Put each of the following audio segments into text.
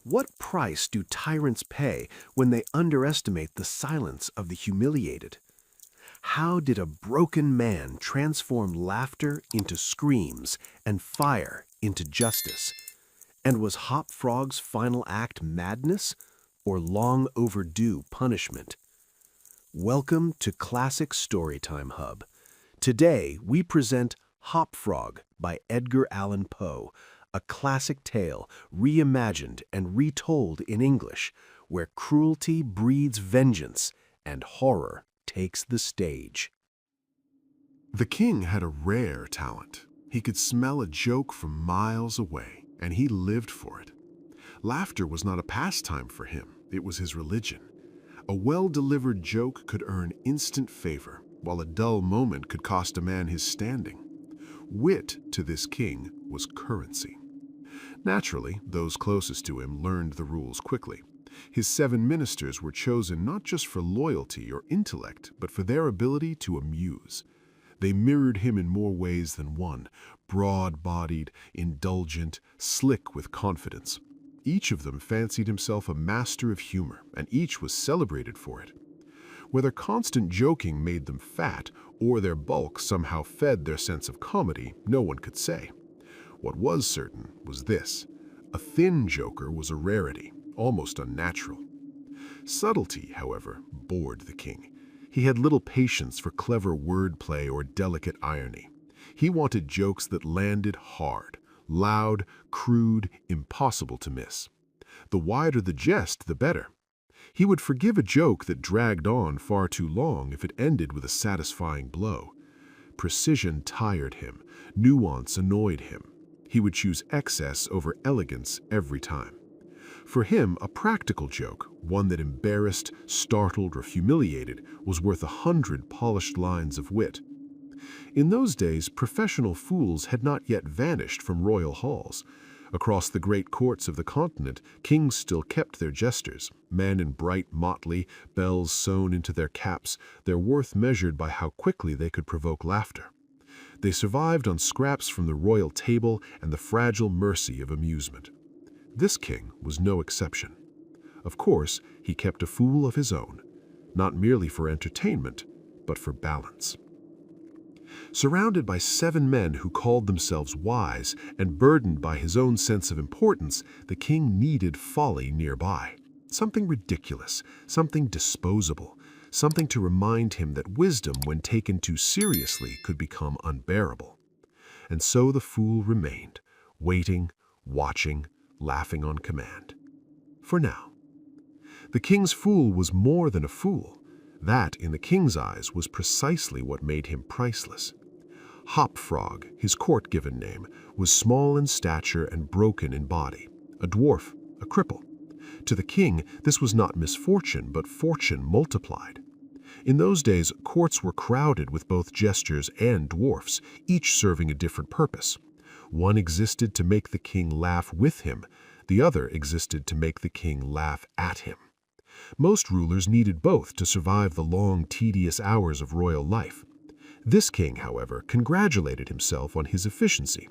What price do tyrants pay when they underestimate the silence of the humiliated? How did a broken man transform laughter into screams and fire into justice? And was Hop Frog's final act madness or long overdue punishment? Welcome to Classic Storytime Hub. Today we present Hop Frog by Edgar Allan Poe, a classic tale reimagined and retold in English, where cruelty breeds vengeance and horror takes the stage. The king had a rare talent. He could smell a joke from miles away, and he lived for it. Laughter was not a pastime for him, it was his religion. A well-delivered joke could earn instant favor, while a dull moment could cost a man his standing. Wit, to this king, was currency. Naturally, those closest to him learned the rules quickly. His 7 ministers were chosen not just for loyalty or intellect, but for their ability to amuse. They mirrored him in more ways than one, broad-bodied, indulgent, slick with confidence. Each of them fancied himself a master of humor, and each was celebrated for it. Whether constant joking made them fat, or their bulk somehow fed their sense of comedy, no one could say. What was certain was this: a thin joker was a rarity, almost unnatural. Subtlety, however, bored the king. He had little patience for clever wordplay or delicate irony. He wanted jokes that landed hard, loud, crude, impossible to miss. The wider the jest, the better. He would forgive a joke that dragged on far too long if it ended with a satisfying blow. Precision tired him, nuance annoyed him. He would choose excess over elegance every time. For him, a practical joke, one that embarrassed, startled, or humiliated, was worth 100 polished lines of wit. In those days, professional fools had not yet vanished from royal halls. Across the great courts of the continent, kings still kept their jesters, men in bright motley, bells sewn into their caps, their worth measured by how quickly they could provoke laughter. They survived on scraps from the royal table and the fragile mercy of amusement. This king was no exception. Of course, he kept a fool of his own, not merely for entertainment, but for balance. Surrounded by 7 men who called themselves wise and burdened by his own sense of importance, the king needed folly nearby. Something ridiculous, something disposable, something to remind him that wisdom, when taken too seriously, could become unbearable. And so the fool remained, waiting, watching, laughing on command. For now. The king's fool was more than a fool. That, in the king's eyes, was precisely what made him priceless. Hop Frog, his court-given name, was small in stature and broken in body, a dwarf, a cripple. To the king, this was not misfortune, but fortune multiplied. In those days, courts were crowded with both jesters and dwarfs, each serving a different purpose. One existed to make the king laugh with him, the other existed to make the king laugh at him. Most rulers needed both to survive the long, tedious hours of royal life. This king, however, congratulated himself on his efficiency.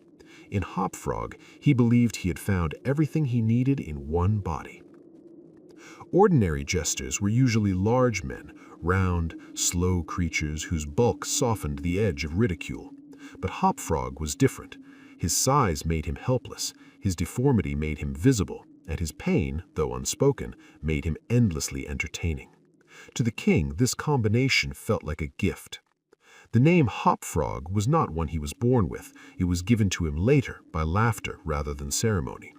In Hop Frog, he believed he had found everything he needed in one body. Ordinary jesters were usually large men, round, slow creatures whose bulk softened the edge of ridicule. But Hop Frog was different. His size made him helpless, his deformity made him visible, and his pain, though unspoken, made him endlessly entertaining. To the king, this combination felt like a gift. The name Hop Frog was not one he was born with. It was given to him later, by laughter rather than ceremony.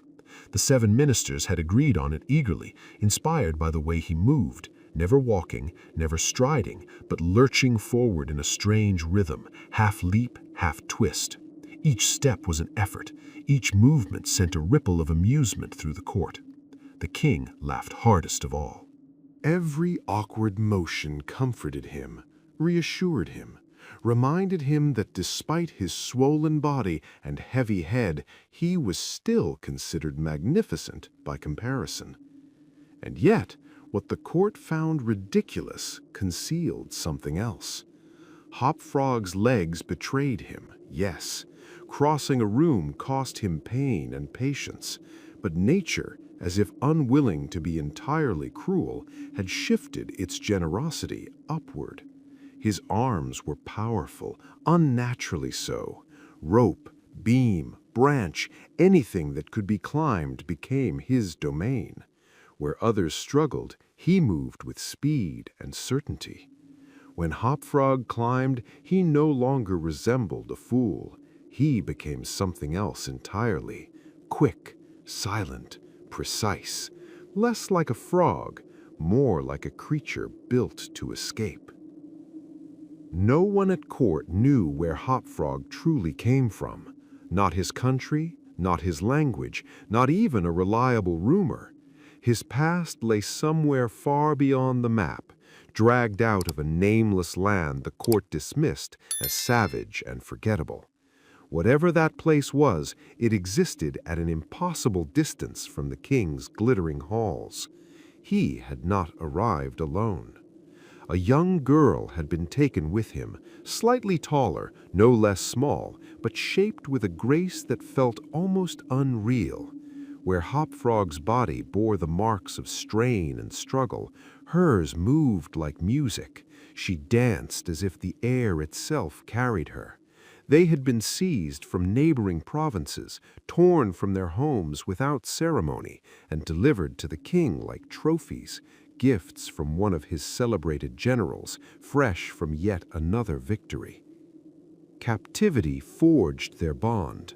The 7 ministers had agreed on it eagerly, inspired by the way he moved, never walking, never striding, but lurching forward in a strange rhythm, half leap, half twist. Each step was an effort. Each movement sent a ripple of amusement through the court. The king laughed hardest of all. Every awkward motion comforted him, reassured him, reminded him that despite his swollen body and heavy head, he was still considered magnificent by comparison. And yet, what the court found ridiculous concealed something else. Hop Frog's legs betrayed him, yes. Crossing a room cost him pain and patience, but nature, as if unwilling to be entirely cruel, had shifted its generosity upward. His arms were powerful, unnaturally so. Rope, beam, branch, anything that could be climbed became his domain. Where others struggled, he moved with speed and certainty. When Hop Frog climbed, he no longer resembled a fool. He became something else entirely. Quick, silent, precise. Less like a frog, more like a creature built to escape. No one at court knew where Hop Frog truly came from. Not his country, not his language, not even a reliable rumor. His past lay somewhere far beyond the map, dragged out of a nameless land the court dismissed as savage and forgettable. Whatever that place was, it existed at an impossible distance from the king's glittering halls. He had not arrived alone. A young girl had been taken with him, slightly taller, no less small, but shaped with a grace that felt almost unreal. Where Hop Frog's body bore the marks of strain and struggle, hers moved like music. She danced as if the air itself carried her. They had been seized from neighboring provinces, torn from their homes without ceremony, and delivered to the king like trophies, gifts from one of his celebrated generals, fresh from yet another victory. Captivity forged their bond.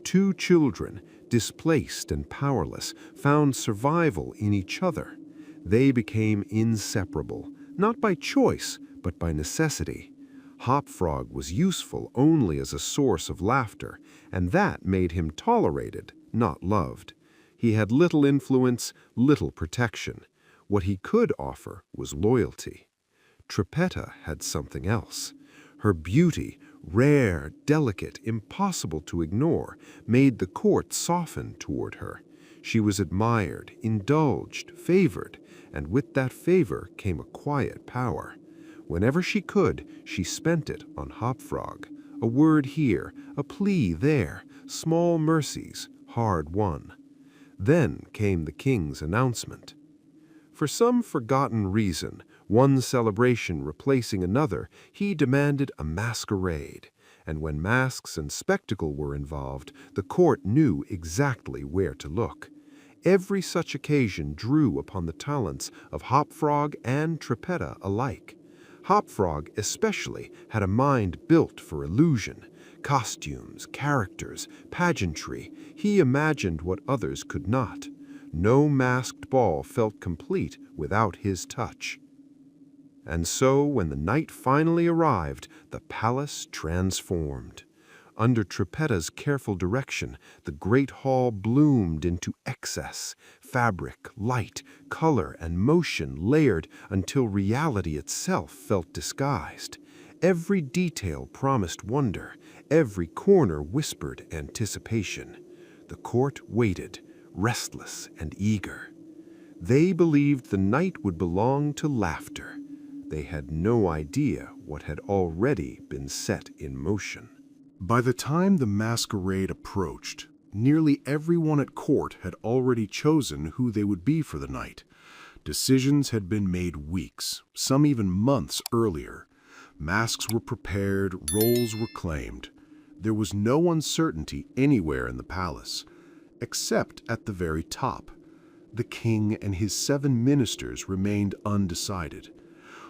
Two children, displaced and powerless, found survival in each other. They became inseparable, not by choice, but by necessity. Hop Frog was useful only as a source of laughter, and that made him tolerated, not loved. He had little influence, little protection. What he could offer was loyalty. Trippetta had something else. Her beauty, rare, delicate, impossible to ignore, made the court soften toward her. She was admired, indulged, favored, and with that favor came a quiet power. Whenever she could, she spent it on Hop Frog. A word here, a plea there, small mercies, hard won. Then came the king's announcement. For some forgotten reason, one celebration replacing another, he demanded a masquerade, and when masks and spectacle were involved, the court knew exactly where to look. Every such occasion drew upon the talents of Hop Frog and Trippetta alike. Hop Frog especially had a mind built for illusion. Costumes, characters, pageantry, he imagined what others could not. No masked ball felt complete without his touch. And so, when the night finally arrived, the palace transformed. Under Trippetta's careful direction, the great hall bloomed into excess. Fabric, light, color, and motion layered until reality itself felt disguised. Every detail promised wonder. Every corner whispered anticipation. The court waited, restless and eager. They believed the night would belong to laughter. They had no idea what had already been set in motion. By the time the masquerade approached, nearly everyone at court had already chosen who they would be for the night. Decisions had been made weeks, some even months earlier. Masks were prepared, roles were claimed. There was no uncertainty anywhere in the palace, except at the very top. The king and his 7 ministers remained undecided.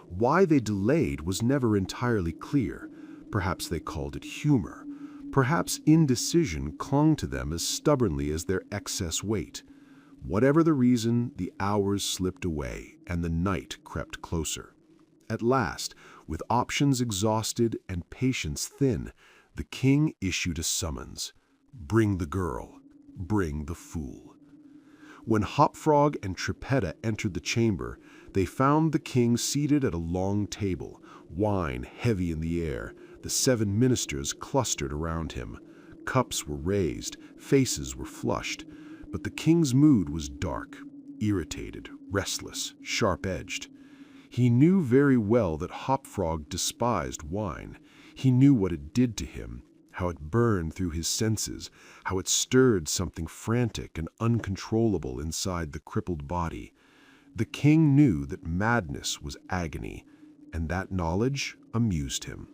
Why they delayed was never entirely clear. Perhaps they called it humor. Perhaps indecision clung to them as stubbornly as their excess weight. Whatever the reason, the hours slipped away and the night crept closer. At last, with options exhausted and patience thin, the king issued a summons. Bring the girl. Bring the fool. When Hop Frog and Trippetta entered the chamber, they found the king seated at a long table, wine heavy in the air. The 7 ministers clustered around him. Cups were raised, faces were flushed, but the king's mood was dark, irritated, restless, sharp-edged. He knew very well that Hop Frog despised wine. He knew what it did to him, how it burned through his senses, how it stirred something frantic and uncontrollable inside the crippled body. The king knew that madness was agony, and that knowledge amused him.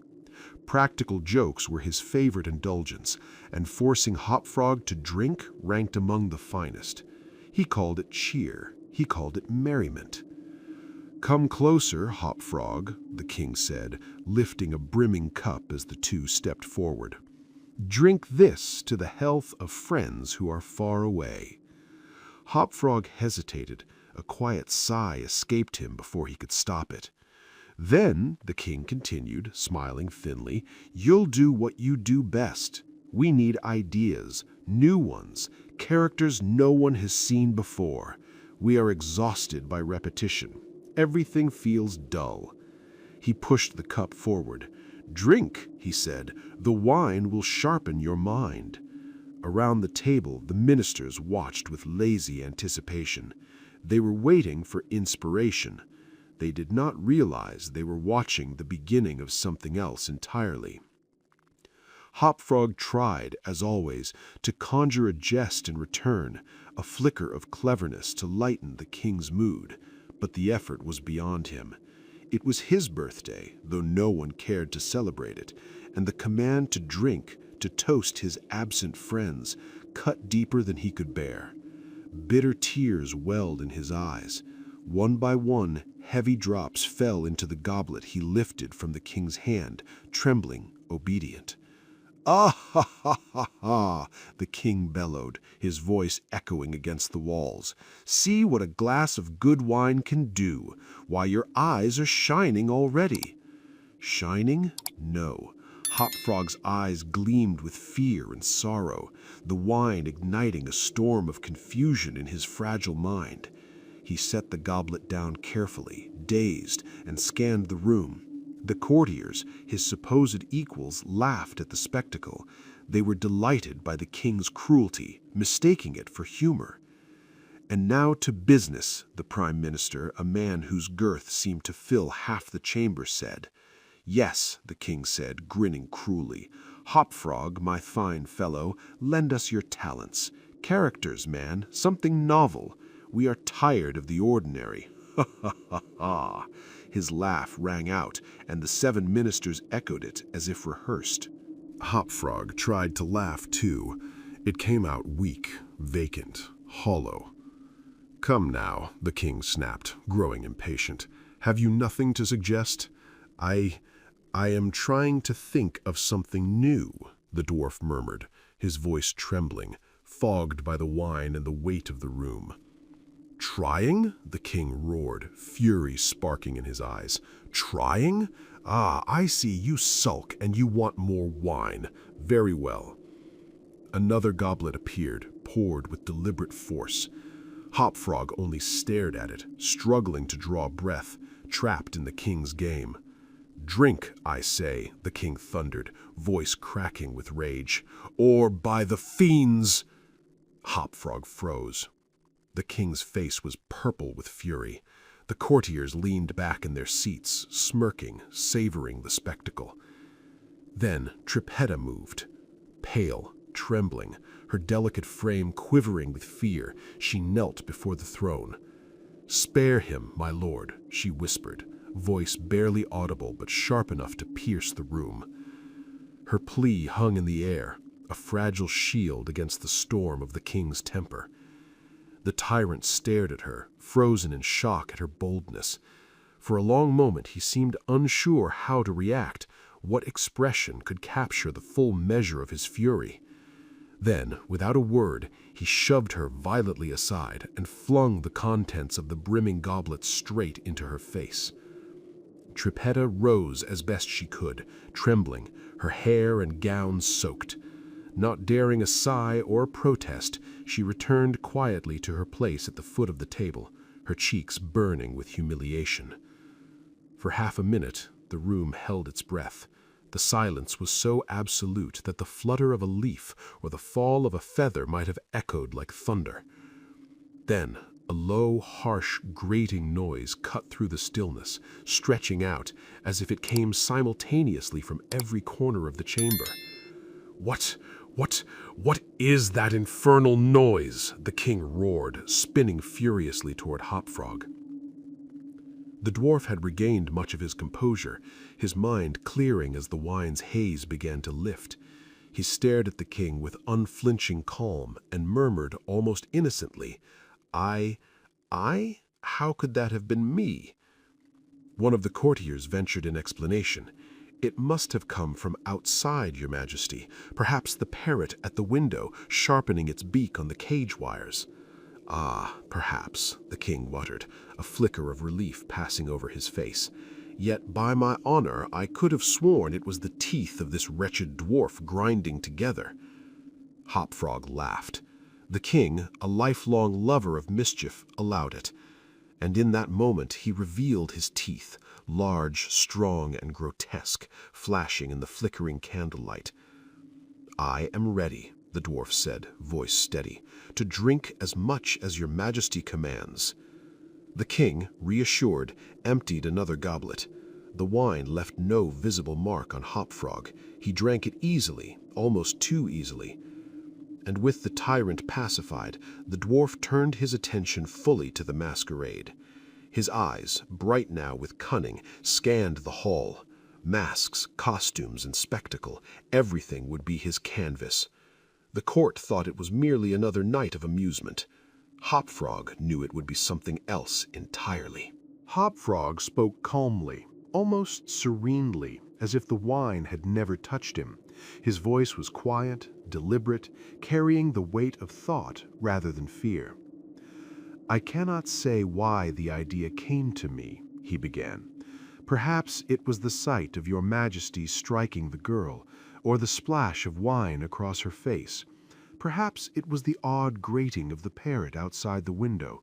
Practical jokes were his favorite indulgence, and forcing Hopfrog to drink ranked among the finest. He called it cheer. He called it merriment. "Come closer, Hopfrog," the king said, lifting a brimming cup as the two stepped forward. "Drink this to the health of friends who are far away." Hopfrog hesitated. A quiet sigh escaped him before he could stop it. "Then," the king continued, smiling thinly, "you'll do what you do best. We need ideas, new ones, characters no one has seen before. We are exhausted by repetition. Everything feels dull." He pushed the cup forward. "Drink," he said. "The wine will sharpen your mind." Around the table, the ministers watched with lazy anticipation. They were waiting for inspiration. They did not realize they were watching the beginning of something else entirely. Hopfrog tried, as always, to conjure a jest in return, a flicker of cleverness to lighten the king's mood, but the effort was beyond him. It was his birthday, though no one cared to celebrate it, and the command to drink, to toast his absent friends, cut deeper than he could bear. Bitter tears welled in his eyes. One by one, heavy drops fell into the goblet he lifted from the king's hand, trembling, obedient. "Ah, ha, ha, ha, ha!" the king bellowed, his voice echoing against the walls. "See what a glass of good wine can do! Why, your eyes are shining already." Shining? No. Hopfrog's eyes gleamed with fear and sorrow, the wine igniting a storm of confusion in his fragile mind. He set the goblet down carefully, dazed, and scanned the room. The courtiers, his supposed equals, laughed at the spectacle. They were delighted by the king's cruelty, mistaking it for humor. "And now to business," the prime minister, a man whose girth seemed to fill half the chamber, said. "Yes," the king said, grinning cruelly. "Hopfrog, my fine fellow, lend us your talents. Characters, man, something novel. We are tired of the ordinary." "Ha, ha, ha, ha!" His laugh rang out, and the 7 ministers echoed it as if rehearsed. Hopfrog tried to laugh too. It came out weak, vacant, hollow. "Come now," the king snapped, growing impatient. "Have you nothing to suggest?" I am trying to think of something new," the dwarf murmured, his voice trembling, fogged by the wine and the weight of the room. "Trying?" the king roared, fury sparking in his eyes. "Trying? Ah, I see you sulk and you want more wine. Very well." Another goblet appeared, poured with deliberate force. Hopfrog only stared at it, struggling to draw breath, trapped in the king's game. "Drink, I say," the king thundered, voice cracking with rage, "or by the fiends—" Hopfrog froze. The king's face was purple with fury. The courtiers leaned back in their seats, smirking, savoring the spectacle. Then Trippetta moved. Pale, trembling, her delicate frame quivering with fear, she knelt before the throne. "Spare him, my lord," she whispered, voice barely audible but sharp enough to pierce the room. Her plea hung in the air, a fragile shield against the storm of the king's temper. The tyrant stared at her, frozen in shock at her boldness. For a long moment he seemed unsure how to react, what expression could capture the full measure of his fury. Then, without a word, he shoved her violently aside and flung the contents of the brimming goblet straight into her face. Trippetta rose as best she could, trembling, her hair and gown soaked. Not daring a sigh or a protest, she returned quietly to her place at the foot of the table, her cheeks burning with humiliation. For half a minute, the room held its breath. The silence was so absolute that the flutter of a leaf or the fall of a feather might have echoed like thunder. Then, a low, harsh, grating noise cut through the stillness, stretching out as if it came simultaneously from every corner of the chamber. What, what is that infernal noise? The king roared, spinning furiously toward Hopfrog. The dwarf had regained much of his composure, his mind clearing as the wine's haze began to lift. He stared at the king with unflinching calm and murmured almost innocently, I? How could that have been me? One of the courtiers ventured an explanation. It must have come from outside, Your Majesty, perhaps the parrot at the window, sharpening its beak on the cage wires. Ah, perhaps, the king muttered, a flicker of relief passing over his face. Yet, by my honor, I could have sworn it was the teeth of this wretched dwarf grinding together. Hopfrog laughed. The king, a lifelong lover of mischief, allowed it. And in that moment he revealed his teeth, large, strong, and grotesque, flashing in the flickering candlelight. I am ready, the dwarf said, voice steady, to drink as much as Your Majesty commands. The king, reassured, emptied another goblet. The wine left no visible mark on Hopfrog. He drank it easily, almost too easily. And with the tyrant pacified, the dwarf turned his attention fully to the masquerade. His eyes, bright now with cunning, scanned the hall. Masks, costumes, and spectacle, everything would be his canvas. The court thought it was merely another night of amusement. Hopfrog knew it would be something else entirely. Hopfrog spoke calmly, almost serenely, as if the wine had never touched him. His voice was quiet, deliberate, carrying the weight of thought rather than fear. I cannot say why the idea came to me, he began. Perhaps it was the sight of Your Majesty striking the girl, or the splash of wine across her face. Perhaps it was the odd grating of the parrot outside the window.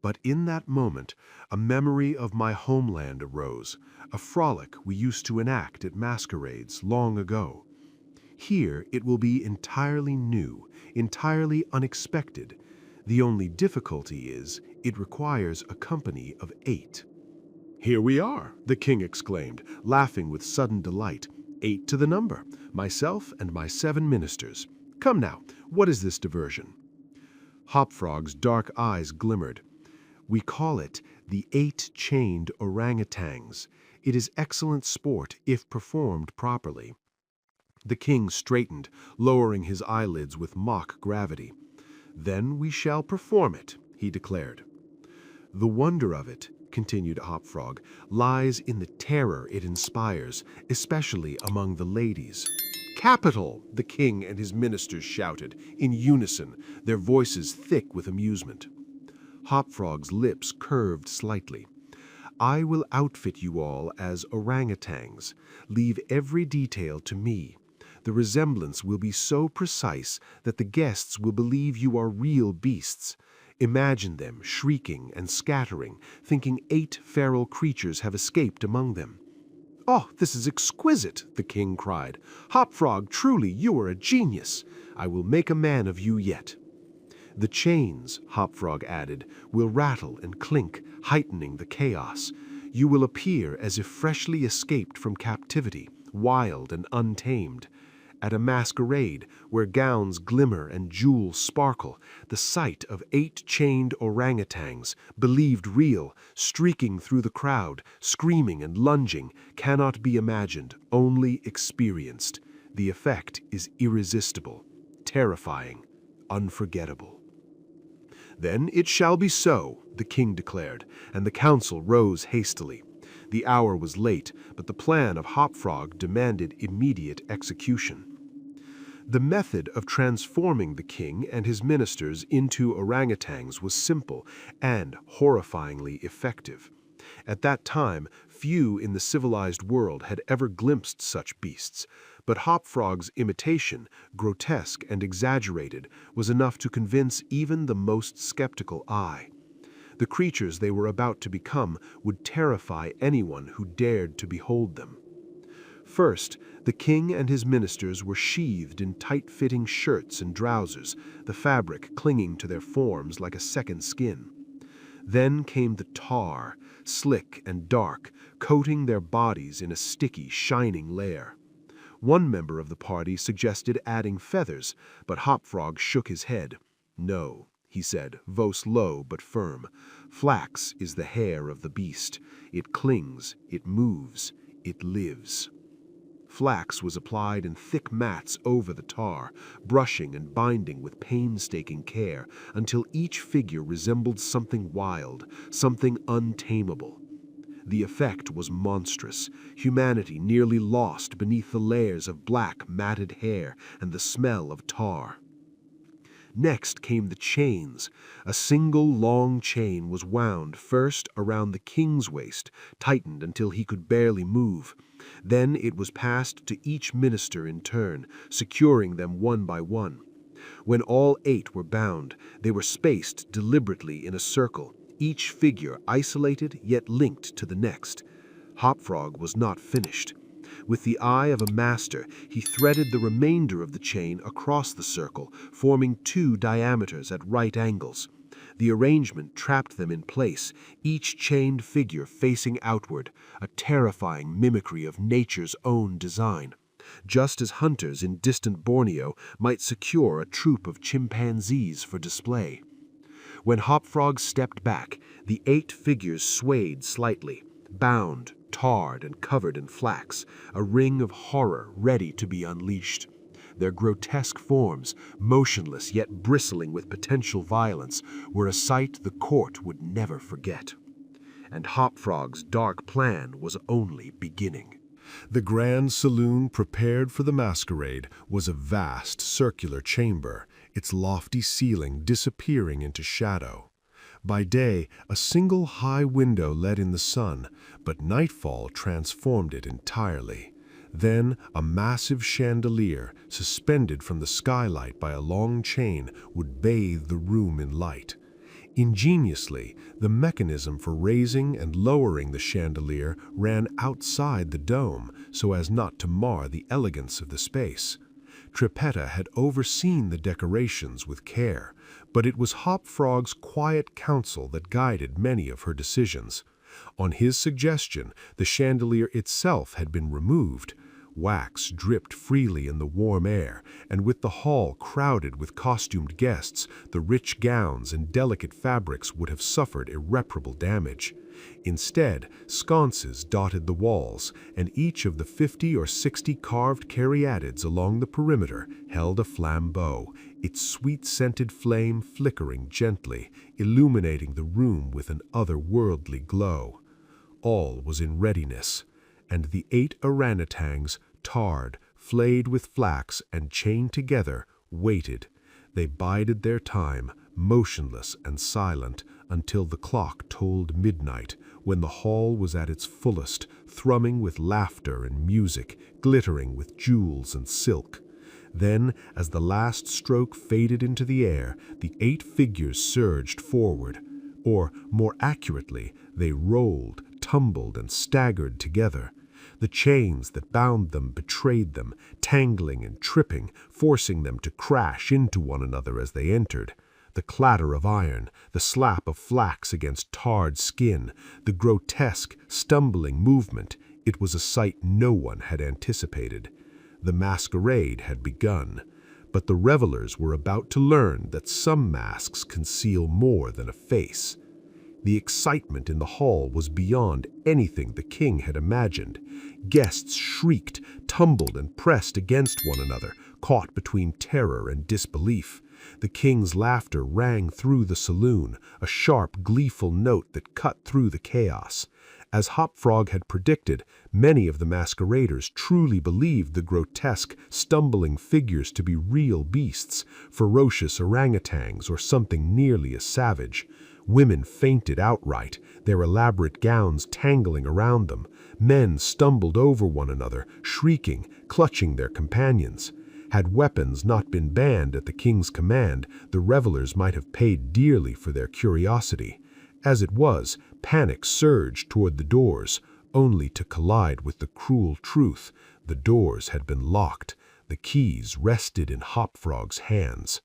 But in that moment, a memory of my homeland arose, a frolic we used to enact at masquerades long ago. Here it will be entirely new, entirely unexpected. The only difficulty is, it requires a company of 8. Here we are, the king exclaimed, laughing with sudden delight. 8 to the number, myself and my 7 ministers. Come now, what is this diversion? Hopfrog's dark eyes glimmered. We call it the 8 chained orangutans. It is excellent sport if performed properly. The king straightened, lowering his eyelids with mock gravity. Then we shall perform it, he declared. The wonder of it, continued Hopfrog, lies in the terror it inspires, especially among the ladies. Capital! The king and his ministers shouted, in unison, their voices thick with amusement. Hopfrog's lips curved slightly. I will outfit you all as orangutans. Leave every detail to me. The resemblance will be so precise that the guests will believe you are real beasts. Imagine them shrieking and scattering, thinking 8 feral creatures have escaped among them. Oh, this is exquisite, the king cried. Hopfrog, truly you are a genius. I will make a man of you yet. The chains, Hopfrog added, will rattle and clink, heightening the chaos. You will appear as if freshly escaped from captivity, wild and untamed. At a masquerade, where gowns glimmer and jewels sparkle, the sight of 8 chained orangutans, believed real, streaking through the crowd, screaming and lunging, cannot be imagined, only experienced. The effect is irresistible, terrifying, unforgettable. Then it shall be so, the king declared, and the council rose hastily. The hour was late, but the plan of Hopfrog demanded immediate execution. The method of transforming the king and his ministers into orangutans was simple and horrifyingly effective. At that time, few in the civilized world had ever glimpsed such beasts, but Hopfrog's imitation, grotesque and exaggerated, was enough to convince even the most skeptical eye. The creatures they were about to become would terrify anyone who dared to behold them. First, the king and his ministers were sheathed in tight-fitting shirts and trousers, the fabric clinging to their forms like a second skin. Then came the tar, slick and dark, coating their bodies in a sticky, shining layer. One member of the party suggested adding feathers, but Hopfrog shook his head. "No," he said, voice low but firm. "Flax is the hair of the beast. It clings, it moves, it lives." Flax was applied in thick mats over the tar, brushing and binding with painstaking care until each figure resembled something wild, something untamable. The effect was monstrous, humanity nearly lost beneath the layers of black, matted hair and the smell of tar. Next came the chains. A single long chain was wound first around the king's waist, tightened until he could barely move. Then it was passed to each minister in turn, securing them one by one. When all 8 were bound, they were spaced deliberately in a circle, each figure isolated yet linked to the next. Hopfrog was not finished. With the eye of a master, he threaded the remainder of the chain across the circle, forming 2 diameters at right angles. The arrangement trapped them in place, each chained figure facing outward, a terrifying mimicry of nature's own design, just as hunters in distant Borneo might secure a troop of chimpanzees for display. When Hopfrog stepped back, the 8 figures swayed slightly, bound, tarred, and covered in flax, a ring of horror ready to be unleashed. Their grotesque forms, motionless yet bristling with potential violence, were a sight the court would never forget. And Hopfrog's dark plan was only beginning. The grand saloon prepared for the masquerade was a vast circular chamber, its lofty ceiling disappearing into shadow. By day, a single high window let in the sun, but nightfall transformed it entirely. Then a massive chandelier, suspended from the skylight by a long chain, would bathe the room in light. Ingeniously, the mechanism for raising and lowering the chandelier ran outside the dome so as not to mar the elegance of the space. Trippetta had overseen the decorations with care, but it was Hopfrog's quiet counsel that guided many of her decisions. On his suggestion, the chandelier itself had been removed. Wax dripped freely in the warm air, and with the hall crowded with costumed guests, the rich gowns and delicate fabrics would have suffered irreparable damage. Instead, sconces dotted the walls, and each of the 50 or 60 carved caryatids along the perimeter held a flambeau, its sweet-scented flame flickering gently, illuminating the room with an otherworldly glow. All was in readiness, and the 8 orangutans, tarred, flayed with flax, and chained together, waited. They bided their time, motionless and silent, until the clock told midnight, when the hall was at its fullest, thrumming with laughter and music, glittering with jewels and silk. Then, as the last stroke faded into the air, the 8 figures surged forward, or, more accurately, they rolled, tumbled, and staggered together. The chains that bound them betrayed them, tangling and tripping, forcing them to crash into one another as they entered. The clatter of iron, the slap of flax against tarred skin, the grotesque, stumbling movement, it was a sight no one had anticipated. The masquerade had begun, but the revelers were about to learn that some masks conceal more than a face. The excitement in the hall was beyond anything the king had imagined. Guests shrieked, tumbled, and pressed against one another, caught between terror and disbelief. The king's laughter rang through the saloon, a sharp, gleeful note that cut through the chaos. As Hopfrog had predicted, many of the masqueraders truly believed the grotesque, stumbling figures to be real beasts, ferocious orangutans or something nearly as savage. Women fainted outright, their elaborate gowns tangling around them. Men stumbled over one another, shrieking, clutching their companions. Had weapons not been banned at the king's command, the revelers might have paid dearly for their curiosity. As it was, panic surged toward the doors, only to collide with the cruel truth. The doors had been locked. The keys rested in Hopfrog's hands.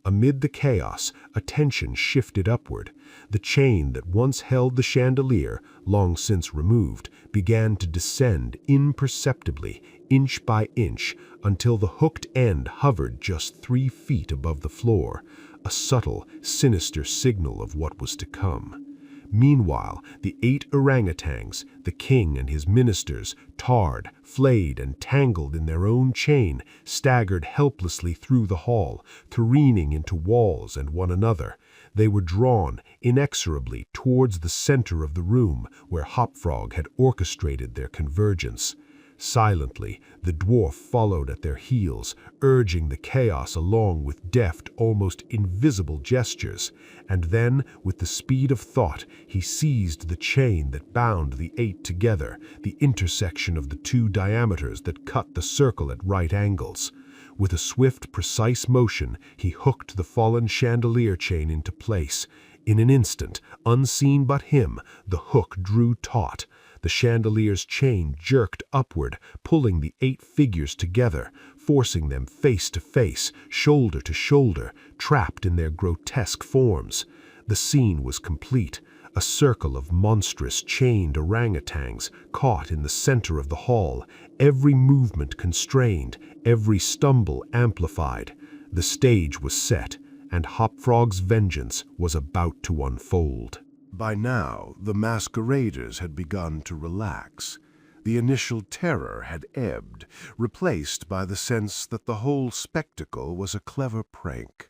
Amid the chaos, attention shifted upward. The chain that once held the chandelier, long since removed, began to descend imperceptibly, inch by inch, until the hooked end hovered just 3 feet above the floor, a subtle, sinister signal of what was to come. Meanwhile, the 8 orangutans, the king and his ministers, tarred, flayed, and tangled in their own chain, staggered helplessly through the hall, careening into walls and one another. They were drawn inexorably towards the center of the room where Hopfrog had orchestrated their convergence. Silently, the dwarf followed at their heels, urging the chaos along with deft, almost invisible gestures. And then, with the speed of thought, he seized the chain that bound the 8 together, the intersection of the 2 diameters that cut the circle at right angles. With a swift, precise motion, he hooked the fallen chandelier chain into place. In an instant, unseen but him, the hook drew taut. The chandelier's chain jerked upward, pulling the 8 figures together, forcing them face to face, shoulder to shoulder, trapped in their grotesque forms. The scene was complete. A circle of monstrous chained orangutans caught in the center of the hall, every movement constrained, every stumble amplified. The stage was set, and Hopfrog's vengeance was about to unfold. By now, the masqueraders had begun to relax. The initial terror had ebbed, replaced by the sense that the whole spectacle was a clever prank.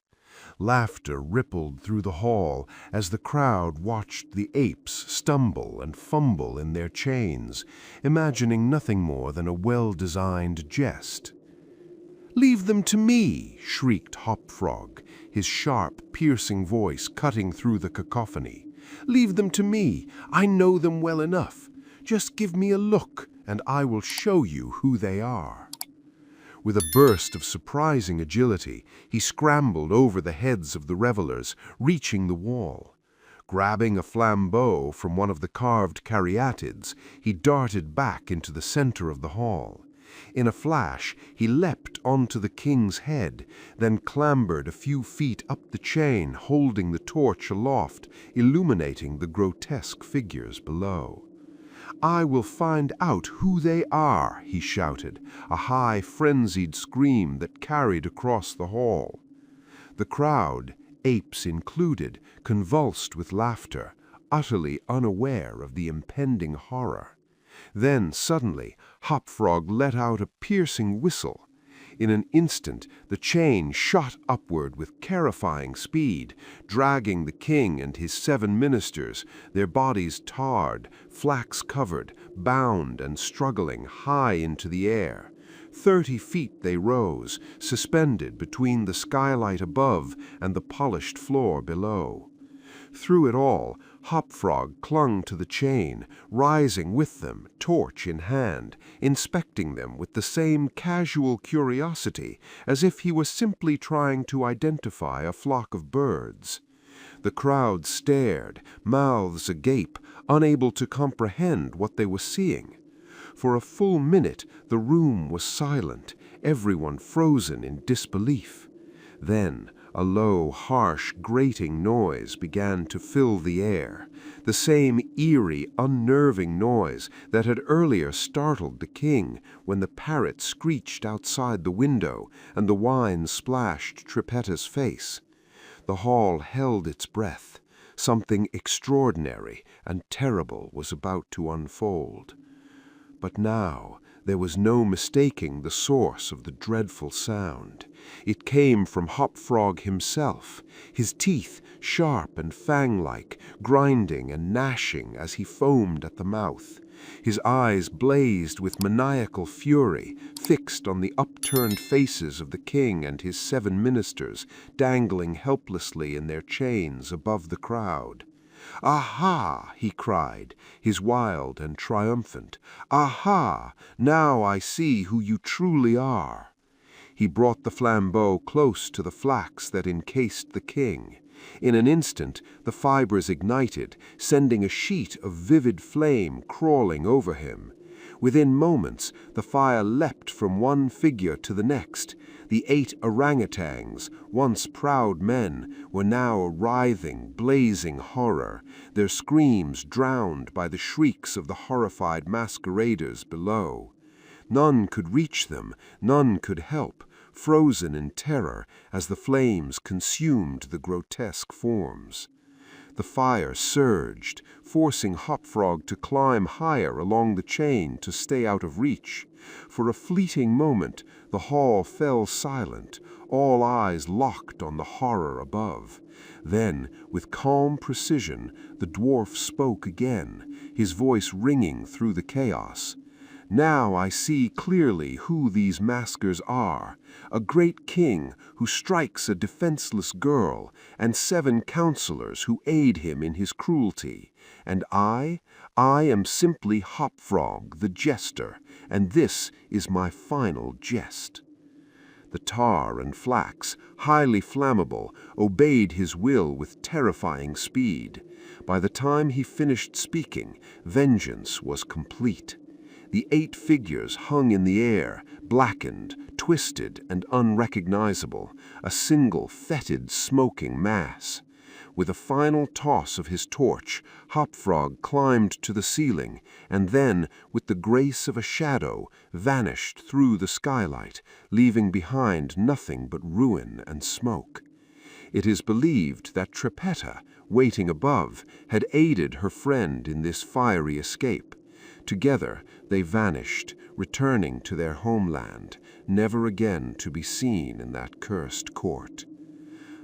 Laughter rippled through the hall as the crowd watched the apes stumble and fumble in their chains, imagining nothing more than a well-designed jest. "Leave them to me!" shrieked Hopfrog, his sharp, piercing voice cutting through the cacophony. "Leave them to me! I know them well enough. Just give me a look, and I will show you who they are." With a burst of surprising agility, he scrambled over the heads of the revelers, reaching the wall. Grabbing a flambeau from one of the carved caryatids, he darted back into the center of the hall. In a flash, he leapt onto the king's head, then clambered a few feet up the chain, holding the torch aloft, illuminating the grotesque figures below. "I will find out who they are," he shouted, a high, frenzied scream that carried across the hall. The crowd, apes included, convulsed with laughter, utterly unaware of the impending horror. Then, suddenly, Hopfrog let out a piercing whistle. In an instant, the chain shot upward with terrifying speed, dragging the king and his 7 ministers, their bodies tarred, flax-covered, bound and struggling high into the air. 30 feet they rose, suspended between the skylight above and the polished floor below. Through it all, Hopfrog clung to the chain, rising with them, torch in hand, inspecting them with the same casual curiosity as if he was simply trying to identify a flock of birds. The crowd stared, mouths agape, unable to comprehend what they were seeing. For a full minute, the room was silent, everyone frozen in disbelief. Then, a low, harsh, grating noise began to fill the air, the same eerie, unnerving noise that had earlier startled the king when the parrot screeched outside the window and the wine splashed Trippetta's face. The hall held its breath. Something extraordinary and terrible was about to unfold. But now there was no mistaking the source of the dreadful sound. It came from Hopfrog himself, his teeth, sharp and fang-like, grinding and gnashing as he foamed at the mouth. His eyes blazed with maniacal fury, fixed on the upturned faces of the king and his 7 ministers, dangling helplessly in their chains above the crowd. "Aha!" he cried, his wild and triumphant. "Aha! Now I see who you truly are." He brought the flambeau close to the flax that encased the king. In an instant, the fibers ignited, sending a sheet of vivid flame crawling over him. Within moments, the fire leapt from one figure to the next. The 8 orangutans, once proud men, were now a writhing, blazing horror, their screams drowned by the shrieks of the horrified masqueraders below. None could reach them, none could help, frozen in terror as the flames consumed the grotesque forms. The fire surged, forcing Hopfrog to climb higher along the chain to stay out of reach. For a fleeting moment, the hall fell silent, all eyes locked on the horror above. Then, with calm precision, the dwarf spoke again, his voice ringing through the chaos. Now I see clearly who these maskers are, a great king who strikes a defenseless girl, and 7 counselors who aid him in his cruelty. And I am simply Hopfrog, the jester, and this is my final jest. The tar and flax, highly flammable, obeyed his will with terrifying speed. By the time he finished speaking, vengeance was complete. The 8 figures hung in the air, blackened, twisted, and unrecognizable, a single fetid, smoking mass. With a final toss of his torch, Hopfrog climbed to the ceiling, and then, with the grace of a shadow, vanished through the skylight, leaving behind nothing but ruin and smoke. It is believed that Trippetta, waiting above, had aided her friend in this fiery escape. Together they vanished, returning to their homeland, never again to be seen in that cursed court.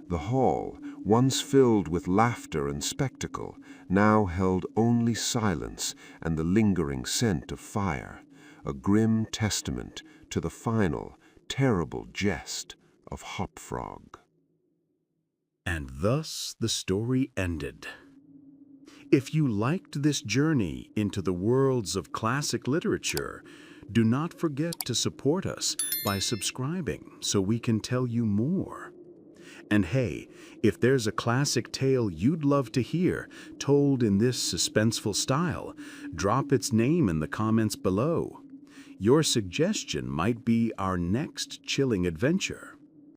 The hall, once filled with laughter and spectacle, now held only silence and the lingering scent of fire, a grim testament to the final, terrible jest of Hopfrog. And thus the story ended. If you liked this journey into the worlds of classic literature, do not forget to support us by subscribing so we can tell you more. And hey, if there's a classic tale you'd love to hear told in this suspenseful style, drop its name in the comments below. Your suggestion might be our next chilling adventure.